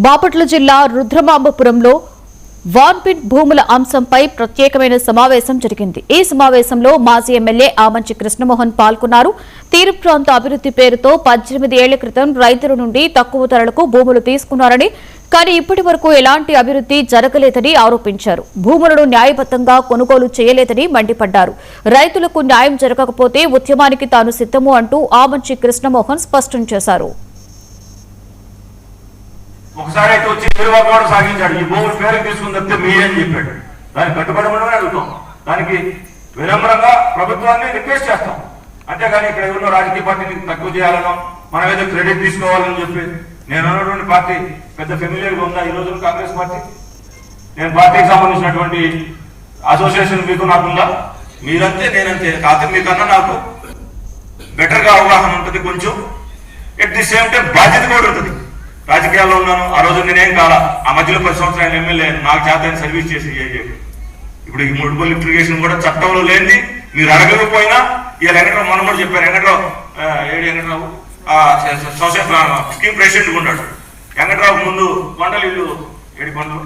బాపట్ల జిల్లా రుద్రమాంబపురంలో వాన్పిట్ భూముల అంశంపై ప్రత్యేకమైన సమావేశం జరిగింది. ఈ సమావేశంలో మాజీ ఎమ్మెల్యే ఆమంచి కృష్ణమోహన్ పాల్గొన్నారు. తీర ప్రాంత అభివృద్ధి పేరుతో 18 ఏళ్ల క్రితం రైతుల నుండి తక్కువ ధరలకు భూములు తీసుకున్నారని, కానీ ఇప్పటి వరకు ఎలాంటి అభివృద్ధి జరగలేదని ఆరోపించారు. భూములను న్యాయబద్ధంగా కొనుగోలు చేయలేదని మండిపడ్డారు. రైతులకు న్యాయం జరగకపోతే ఉద్యమానికి తాను సిద్ధము అంటూ ఆమంచి కృష్ణమోహన్ స్పష్టం చేశారు. ఒకసారి అయితే వచ్చి నిర్వాహకుడు సాగించాడు. ఈ భూముల పేరు తీసుకుని తప్పితే మీరేం చెప్పాడు. దానికి కట్టుబడమని అడుగుతాం. దానికి వినమ్రంగా ప్రభుత్వాన్ని రిక్వెస్ట్ చేస్తాం. అంతేగాని ఇక్కడ ఉన్న రాజకీయ పార్టీని తక్కువ చేయాలనో మనం ఏదో క్రెడిట్ తీసుకోవాలని చెప్పి నేను ఉన్నటువంటి పార్టీ పెద్ద ఫెమిలియర్గా ఉందా ఈ రోజు కాంగ్రెస్ పార్టీ? నేను పార్టీకి సంబంధించినటువంటి అసోసియేషన్ మీకు నాకుందా? మీరంతే నేనంతే. కాకపోతే మీకన్నా నాకు బెటర్గా అవగాహన ఉంటుంది కొంచెం. ఎట్ ది సేమ్ టైం బాధ్యత కూడా ఉంటుంది. రాజకీయాల్లో ఉన్నాను, ఆ రోజు నేనేం కాలా. ఆ మధ్యలో 10 సంవత్సరాలు ఎమ్మెల్యే నాకు చేత సర్వీస్ చేసి ఇప్పుడు ఈ మున్సిపల్ లిఫ్టిగేషన్ కూడా చట్టంలో లేనిది. మీరు అడగకపోయినా ఇలా వెంకటరావు మనం కూడా చెప్పారు. వెంకటరావు స్కీమ్ ప్రెసిడెంట్ ఉన్నాడు. వెంకటరావు ముందు కొండలు ఇల్లు 7 కొండలు